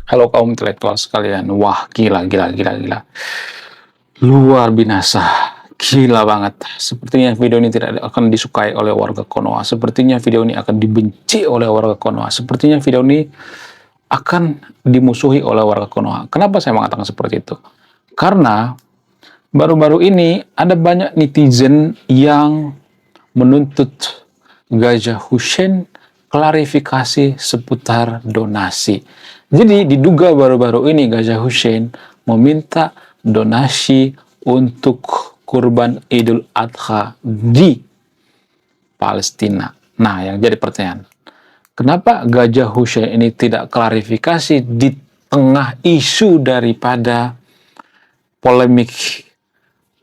Halo kaum intelektual sekalian, wah gila gila gila gila, luar binasa, gila banget. Sepertinya video ini tidak akan disukai oleh warga Konoha, sepertinya video ini akan dibenci oleh warga Konoha, sepertinya video ini akan dimusuhi oleh warga Konoha. Kenapa saya mengatakan seperti itu? Karena baru-baru ini ada banyak netizen yang menuntut Gajah Hussein klarifikasi seputar donasi. Jadi diduga baru-baru ini Gajah Hussein meminta donasi untuk kurban Idul Adha di Palestina. Nah, yang jadi pertanyaan, kenapa Gajah Hussein ini tidak klarifikasi di tengah isu daripada polemik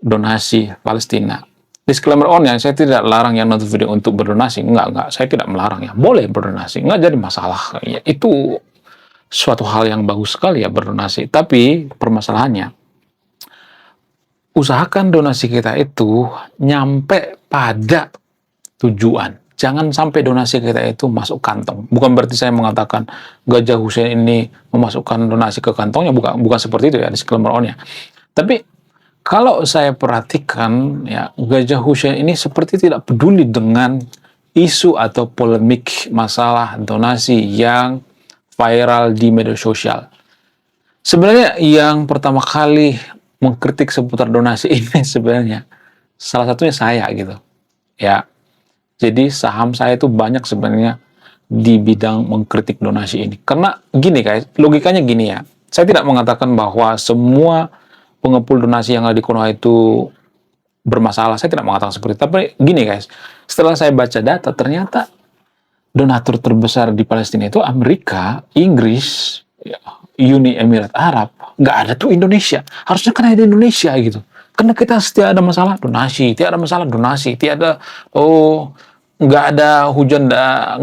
donasi Palestina? Disclaimer on ya, saya tidak larang yang nonton video untuk berdonasi. Enggak, saya tidak melarang ya. Boleh berdonasi, enggak jadi masalah. Ya, itu suatu hal yang bagus sekali ya berdonasi. Tapi permasalahannya, usahakan donasi kita itu nyampe pada tujuan. Jangan sampai donasi kita itu masuk kantong. Bukan berarti saya mengatakan Gajah Hussein ini memasukkan donasi ke kantongnya, bukan seperti itu ya, disclaimer on ya. Tapi kalau saya perhatikan, ya, Gajah Hussein ini seperti tidak peduli dengan isu atau polemik masalah donasi yang viral di media sosial. Sebenarnya yang pertama kali mengkritik seputar donasi ini sebenarnya salah satunya saya gitu. Ya, jadi saham saya itu banyak sebenarnya di bidang mengkritik donasi ini. Karena gini guys, logikanya gini ya. Saya tidak mengatakan bahwa semua pengepul donasi yang ada di Konoha itu bermasalah. Saya tidak mengatakan seperti itu. Tapi gini guys, setelah saya baca data, ternyata donatur terbesar di Palestina itu Amerika, Inggris, ya, Uni Emirat Arab. Nggak ada tuh Indonesia. Harusnya kan ada Indonesia gitu. Karena kita setiap ada masalah donasi, tiada masalah donasi, tiada nggak ada hujan,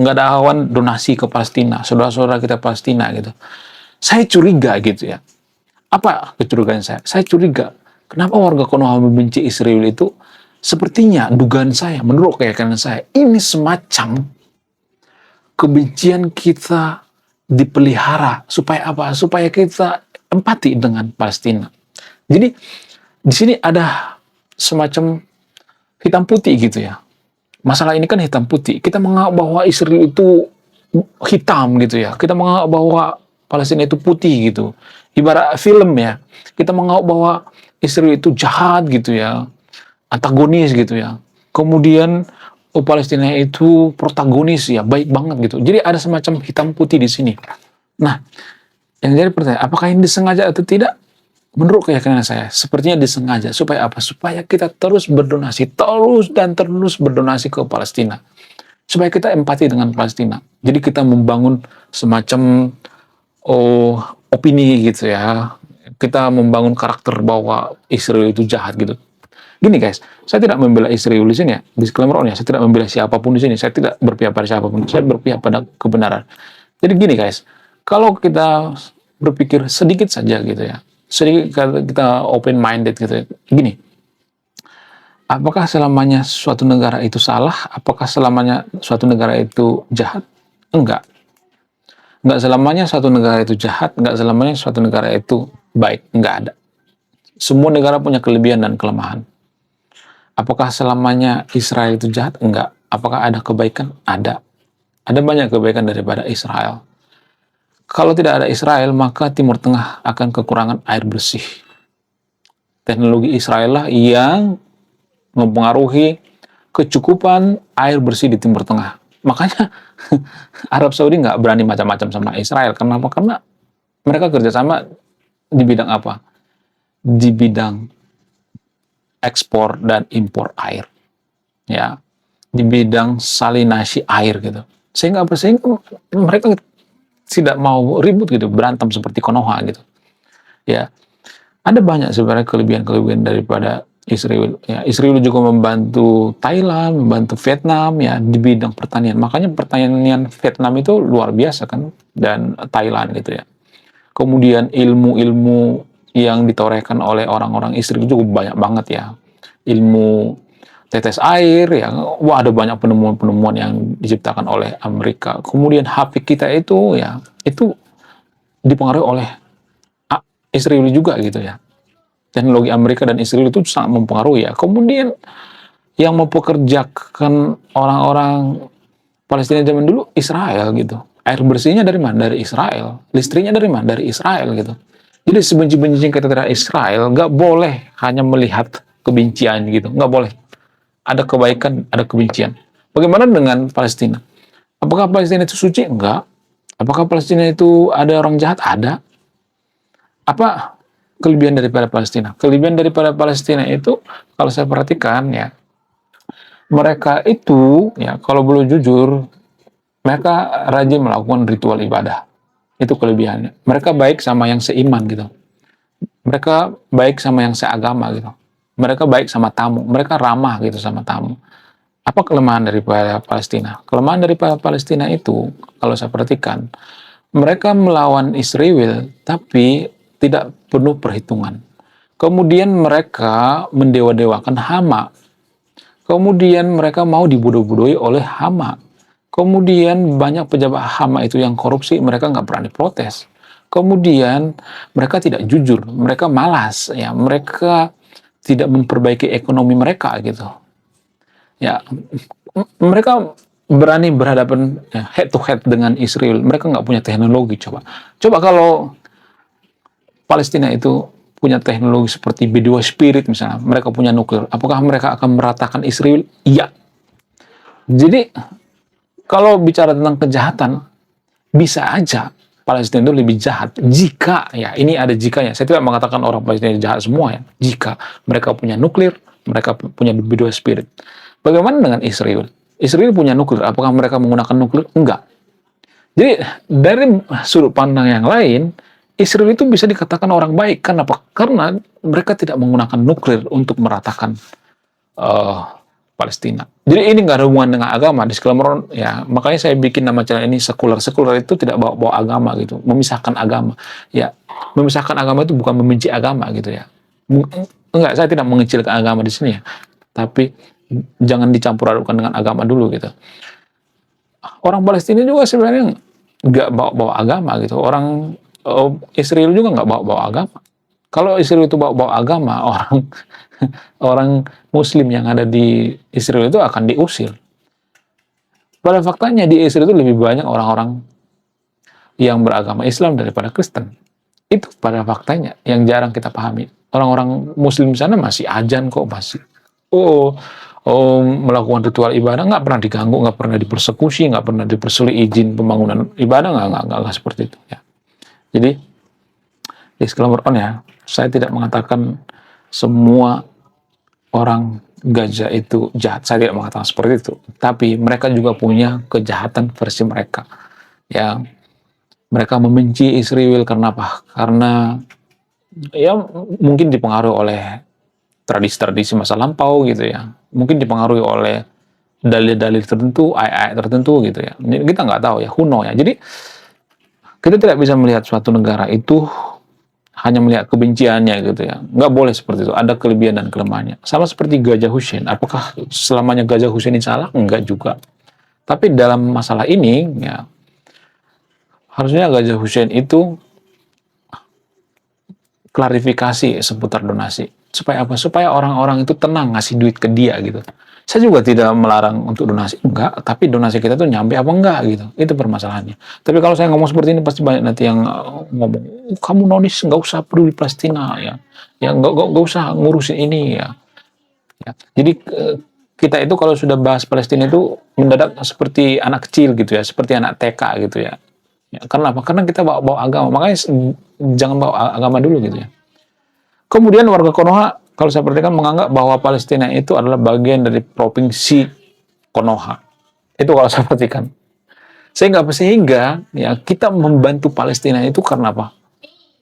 nggak ada awan donasi ke Palestina, saudara-saudara kita Palestina gitu. Saya curiga gitu ya. Apa kecurigaan saya? Saya curiga, kenapa warga Konoha membenci Israel itu? Sepertinya dugaan saya, menurut keyakinan saya, ini semacam kebencian kita dipelihara supaya apa? Supaya kita empati dengan Palestina. Jadi di sini ada semacam hitam putih gitu ya. Masalah ini kan hitam putih. Kita menganggap bahwa Israel itu hitam gitu ya. Kita menganggap bahwa Palestina itu putih gitu. Ibarat film ya. Kita menganggap bahwa Israel itu jahat gitu ya. Antagonis gitu ya. Kemudian Palestina itu protagonis ya, baik banget gitu. Jadi ada semacam hitam putih di sini. Nah, yang jadi pertanyaan, apakah ini disengaja atau tidak? Menurut keyakinan saya, sepertinya disengaja. Supaya apa? Supaya kita terus berdonasi, terus berdonasi ke Palestina. Supaya kita empati dengan Palestina. Jadi kita membangun semacam opini gitu ya. Kita membangun karakter bahwa Israel itu jahat gitu. Gini guys, saya tidak membela Israel di sini ya. Disclaimer on ya, saya tidak membela siapapun di sini. Saya tidak berpihak pada siapapun. Saya berpihak pada kebenaran. Jadi gini guys, kalau kita berpikir sedikit saja gitu ya, sedikit kita open minded gitu ya. Gini, apakah selamanya suatu negara itu salah? Apakah selamanya suatu negara itu jahat? Enggak. Enggak selamanya suatu negara itu jahat, enggak selamanya suatu negara itu baik. Enggak ada. Semua negara punya kelebihan dan kelemahan. Apakah selamanya Israel itu jahat? Enggak. Apakah ada kebaikan? Ada. Ada banyak kebaikan daripada Israel. Kalau tidak ada Israel, maka Timur Tengah akan kekurangan air bersih. Teknologi Israel lah yang mempengaruhi kecukupan air bersih di Timur Tengah. Makanya Arab Saudi nggak berani macam-macam sama Israel. Kenapa? Karena mereka kerjasama di bidang apa? Di bidang ekspor dan impor air, ya, di bidang salinasi air gitu. Sehingga mereka tidak mau ribut gitu, berantem seperti Konoha gitu. Ya, ada banyak sebenarnya kelebihan-kelebihan daripada Israel. Ya, Israel juga membantu Thailand, membantu Vietnam ya di bidang pertanian. Makanya pertanian Vietnam itu luar biasa kan, dan Thailand gitu ya. Kemudian ilmu-ilmu yang ditorehkan oleh orang-orang Israel juga banyak banget ya. Ilmu tetes air ya, wah ada banyak penemuan-penemuan yang diciptakan oleh Amerika. Kemudian HP kita itu ya, itu dipengaruhi oleh Israel juga gitu ya. Teknologi Amerika dan Israel itu sangat mempengaruhi ya. Kemudian yang mempekerjakan orang-orang Palestina zaman dulu Israel gitu. Air bersihnya dari mana? Dari Israel. Listriknya dari mana? Dari Israel gitu. Jadi sebenci-bencinya kita terhadap Israel, nggak boleh hanya melihat kebencian gitu. Nggak boleh. Ada kebaikan, ada kebencian. Bagaimana dengan Palestina? Apakah Palestina itu suci? Enggak. Apakah Palestina itu ada orang jahat? Ada. Apa kelebihan daripada Palestina? Kelebihan daripada Palestina itu, kalau saya perhatikan ya, mereka itu ya kalau boleh jujur, mereka rajin melakukan ritual ibadah. Itu kelebihannya. Mereka baik sama yang seiman gitu. Mereka baik sama yang seagama gitu. Mereka baik sama tamu. Mereka ramah gitu sama tamu. Apa kelemahan daripada Palestina? Kelemahan daripada Palestina itu, kalau saya perhatikan, mereka melawan Israel, tapi tidak penuh perhitungan. Kemudian mereka mendewa-dewakan Hama. Kemudian mereka mau dibodoh-bodohi oleh Hama. Kemudian banyak pejabat Hama itu yang korupsi, mereka nggak berani protes. Kemudian mereka tidak jujur, mereka malas, ya mereka tidak memperbaiki ekonomi mereka gitu. Ya, mereka berani berhadapan ya, head to head dengan Israel. Mereka nggak punya teknologi. Coba kalau Palestina itu punya teknologi seperti B2 Spirit misalnya, mereka punya nuklir, apakah mereka akan meratakan Israel? Iya. Jadi kalau bicara tentang kejahatan, bisa aja Palestina itu lebih jahat jika, ya ini ada jikanya, saya tidak mengatakan orang Palestina jahat semua ya, jika mereka punya nuklir, mereka punya B2 Spirit. Bagaimana dengan Israel? Israel punya nuklir, apakah mereka menggunakan nuklir? Enggak. Jadi dari sudut pandang yang lain, Israel itu bisa dikatakan orang baik. Kenapa? Karena mereka tidak menggunakan nuklir untuk meratakan Palestina. Jadi ini nggak ada hubungan dengan agama. Disclaimer ya, makanya saya bikin nama channel ini sekuler. Sekuler itu tidak bawa agama gitu, memisahkan agama. Ya, memisahkan agama itu bukan membenci agama gitu ya. Enggak, saya tidak mengecilkan agama di sini ya. Tapi jangan dicampur adukkan dengan agama dulu gitu. Orang Palestina juga sebenarnya nggak bawa agama gitu. Orang Israel juga nggak bawa agama. Kalau Israel itu bawa agama, orang Muslim yang ada di Israel itu akan diusir. Pada faktanya di Israel itu lebih banyak orang-orang yang beragama Islam daripada Kristen. Itu pada faktanya yang jarang kita pahami. Orang-orang Muslim di sana masih ajan kok, masih melakukan ritual ibadah, nggak pernah diganggu, nggak pernah dipersekusi, nggak pernah dipersulit izin pembangunan ibadah, nggak seperti itu ya. Jadi disclaimer on ya, saya tidak mengatakan semua orang Gaza itu jahat, saya tidak mengatakan seperti itu, tapi mereka juga punya kejahatan versi mereka. Ya, mereka membenci Israel karena apa? Karena ya mungkin dipengaruhi oleh tradisi-tradisi masa lampau gitu ya, mungkin dipengaruhi oleh dalil-dalil tertentu, ayat-ayat tertentu gitu ya. Kita nggak tahu ya, who know ya. Jadi kita tidak bisa melihat suatu negara itu hanya melihat kebenciannya gitu ya. Nggak boleh seperti itu. Ada kelebihan dan kelemahannya. Sama seperti Gajah Hussein. Apakah selamanya Gajah Hussein ini salah? Enggak juga. Tapi dalam masalah ini, ya harusnya Gajah Hussein itu klarifikasi seputar donasi. Supaya apa? Supaya orang-orang itu tenang ngasih duit ke dia gitu. Saya juga tidak melarang untuk donasi, enggak, tapi donasi kita tuh nyampe apa enggak gitu. Itu permasalahannya. Tapi kalau saya ngomong seperti ini pasti banyak nanti yang ngomong, kamu nonis nggak usah peduli Palestina ya. Ya nggak usah ngurusin ini ya. Ya. Jadi kita itu kalau sudah bahas Palestina itu mendadak seperti anak kecil gitu ya, seperti anak TK gitu ya. Ya, karena apa? Karena kita bawa agama. Makanya jangan bawa agama dulu gitu ya. Kemudian warga Konoha, kalau saya perhatikan, menganggap bahwa Palestina itu adalah bagian dari provinsi Konoha. Itu kalau saya perhatikan. Sehingga ya kita membantu Palestina itu karena apa?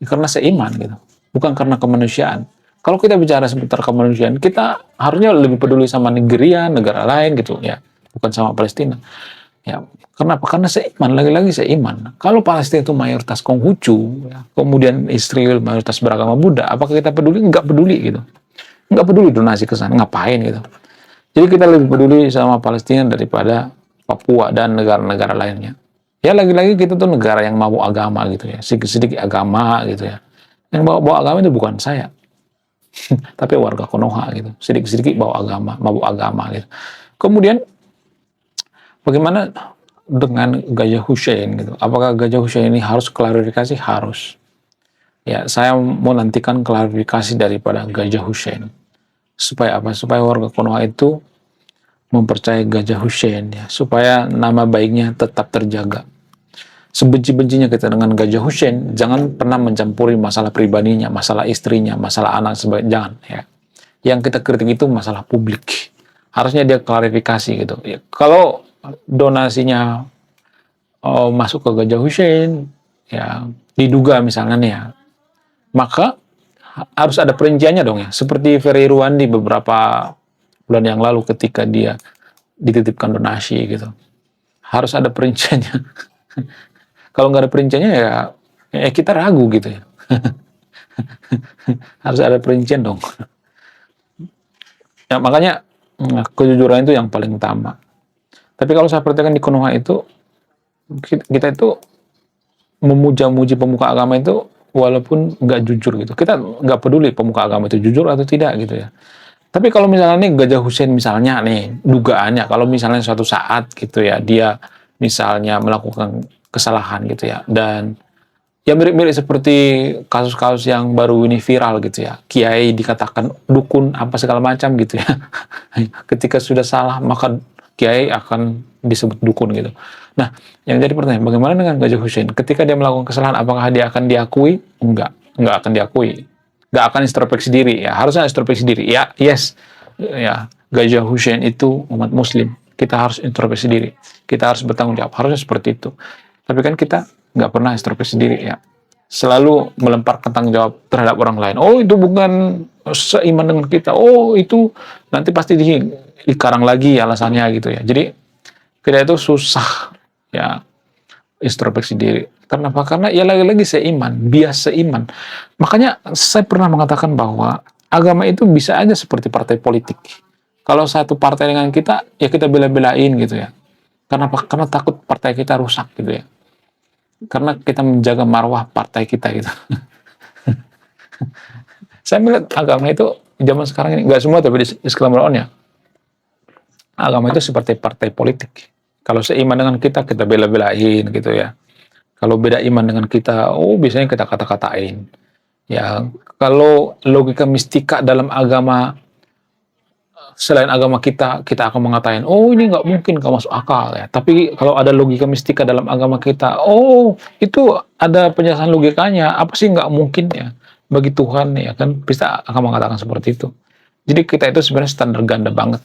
Karena seiman gitu. Bukan karena kemanusiaan. Kalau kita bicara seputar kemanusiaan, kita harusnya lebih peduli sama negara lain gitu ya. Bukan sama Palestina. Ya, kenapa? Karena seiman, lagi-lagi seiman. Kalau Palestina itu mayoritas Konghucu, ya, kemudian Israel mayoritas beragama Buddha, apakah kita peduli? Enggak peduli gitu. Enggak peduli donasi ke sana, ngapain gitu. Jadi kita lebih peduli sama Palestina daripada Papua dan negara-negara lainnya. Ya lagi-lagi kita tuh negara yang mabuk agama gitu ya, sedikit-sedikit agama gitu ya. Yang bawa-bawa agama itu bukan saya, tapi warga Konoha gitu. Sedikit-sedikit bawa agama, mabuk agama gitu. Kemudian bagaimana dengan Gajah Hussein gitu? Apakah Gajah Hussein ini harus klarifikasi? Harus. Ya, saya mau nantikan klarifikasi daripada Gajah Hussein. Supaya apa? Supaya warga Konoha itu mempercayai Gajah Hussein ya, supaya nama baiknya tetap terjaga. Sebenci-bencinya kita dengan Gajah Hussein, jangan pernah mencampuri masalah pribadinya, masalah istrinya, masalah anak sebagai jangan ya. Yang kita kritik itu masalah publik. Harusnya dia klarifikasi gitu. Ya, kalau donasinya masuk ke Gajah Hussein, ya diduga misalnya nih ya, maka harus ada perinciannya dong ya. Seperti Ferry Ruandi beberapa bulan yang lalu ketika dia dititipkan donasi gitu. Harus ada perinciannya. Kalau nggak ada perinciannya ya kita ragu gitu ya. Harus ada perincian dong. Ya, makanya kejujuran itu yang paling utama. Tapi kalau saya perhatikan di Konoha itu, kita itu memuja-muji pemuka agama itu walaupun nggak jujur gitu. Kita nggak peduli pemuka agama itu jujur atau tidak gitu ya. Tapi kalau misalnya nih Gajah Hussein misalnya nih, dugaannya kalau misalnya suatu saat gitu ya, dia misalnya melakukan kesalahan gitu ya, dan ya mirip-mirip seperti kasus-kasus yang baru ini viral gitu ya, kiai dikatakan dukun apa segala macam gitu ya. Ketika sudah salah maka kiai akan disebut dukun gitu. Nah, yang jadi pertanyaan, bagaimana dengan Gajah Hussein? Ketika dia melakukan kesalahan, apakah dia akan diakui? Enggak akan diakui. Enggak akan introspeksi diri. Ya, harusnya introspeksi diri. Ya, yes. Ya, Gajah Hussein itu umat Muslim. Kita harus introspeksi diri. Kita harus bertanggung jawab. Harusnya seperti itu. Tapi kan kita nggak pernah introspeksi diri ya. Selalu melemparkan tanggung jawab terhadap orang lain. Oh, itu bukan seiman dengan kita. Oh, itu nanti pasti dikarang lagi alasannya gitu ya. Jadi kita itu susah ya introspeksi diri. Kenapa? Karena ya lagi-lagi seiman, bias seiman. Makanya saya pernah mengatakan bahwa agama itu bisa aja seperti partai politik. Kalau satu partai dengan kita, ya kita bela-belain gitu ya. Kenapa? Karena takut partai kita rusak gitu ya. Karena kita menjaga marwah partai kita gitu. Saya melihat agama itu zaman sekarang ini, nggak semua tapi di Islam ya, agama itu seperti partai politik. Kalau seiman dengan kita bela-belain gitu ya. Kalau beda iman dengan kita, oh biasanya kita kata-katain. Ya, kalau logika mistika dalam agama selain agama kita akan mengatakan, oh ini nggak mungkin, nggak masuk akal ya. Tapi kalau ada logika mistika dalam agama kita, oh itu ada penjelasan logikanya. Apa sih nggak mungkin ya bagi Tuhan ya kan? Bisa akan mengatakan seperti itu. Jadi kita itu sebenarnya standar ganda banget.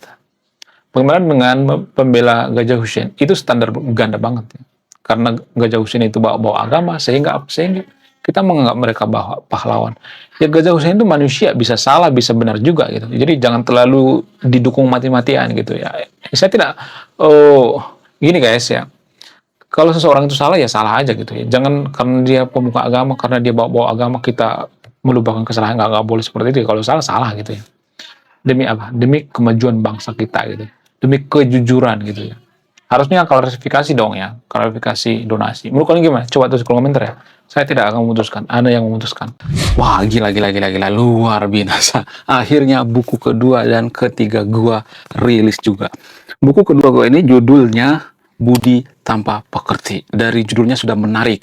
Bagaimana dengan pembela Gajah Hussein? Itu standar ganda banget ya. Karena Gajah Hussein itu bawa agama sehingga kita menganggap mereka pahlawan. Ya Gajah Hussein itu manusia, bisa salah, bisa benar juga gitu. Jadi jangan terlalu didukung mati-matian gitu ya. Saya tidak, oh gini guys ya. Kalau seseorang itu salah ya salah aja gitu ya. Jangan karena dia pemuka agama, karena dia bawa agama kita melupakan kesalahan, nggak boleh seperti itu. Kalau salah salah gitu ya. Demi apa? Demi kemajuan bangsa kita gitu. Demi kejujuran gitu ya. Harusnya klarifikasi dong ya, klarifikasi donasi. Menurut kalian gimana? Coba tulis kolom komentar ya. Saya tidak akan memutuskan, Anda yang memutuskan. Wah, gila, luar biasa. Akhirnya buku kedua dan ketiga gua rilis juga. Buku kedua gua ini judulnya Budi Tanpa Pekerti. Dari judulnya sudah menarik.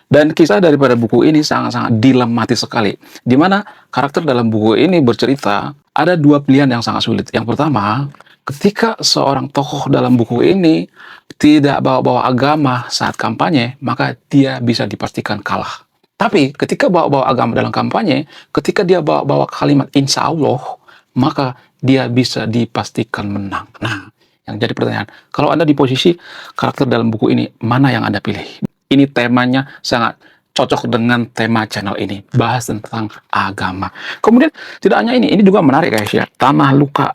Dan kisah daripada buku ini sangat-sangat dilematis sekali. Di mana karakter dalam buku ini bercerita, ada dua pilihan yang sangat sulit. Yang pertama, ketika seorang tokoh dalam buku ini tidak bawa-bawa agama saat kampanye, maka dia bisa dipastikan kalah. Tapi ketika bawa-bawa agama dalam kampanye, ketika dia bawa-bawa kalimat insya Allah, maka dia bisa dipastikan menang. Nah, yang jadi pertanyaan, kalau Anda di posisi karakter dalam buku ini, mana yang Anda pilih? Ini temanya sangat cocok dengan tema channel ini, bahas tentang agama. Kemudian tidak hanya ini juga menarik guys ya, Tanah Luka.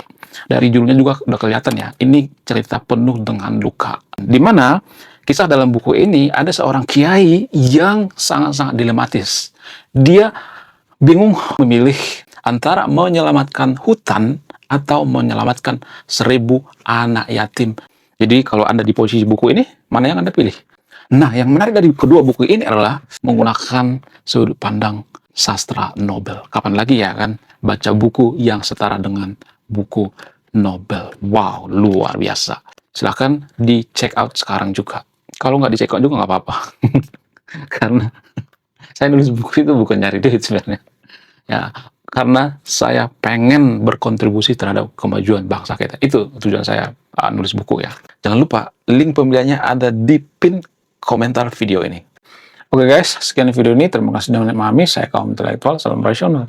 Dari judulnya juga udah kelihatan ya, ini cerita penuh dengan luka. Dimana kisah dalam buku ini ada seorang kiai yang sangat-sangat dilematis. Dia bingung memilih antara menyelamatkan hutan atau menyelamatkan 1000 anak yatim. Jadi kalau Anda di posisi buku ini, mana yang Anda pilih? Nah, yang menarik dari kedua buku ini adalah menggunakan sudut pandang sastra Nobel. Kapan lagi ya kan baca buku yang setara dengan buku Nobel. Wow, luar biasa. Silahkan di check out sekarang juga. Kalau nggak di check out juga nggak apa-apa. Karena saya nulis buku itu bukan nyari duit sebenarnya. Ya, karena saya pengen berkontribusi terhadap kemajuan bangsa kita. Itu tujuan saya nulis buku ya. Jangan lupa, link pembeliannya ada di pin komentar video ini. Oke guys, sekian video ini. Terima kasih sudah memahami. Saya kaum intelektual, salam rasional.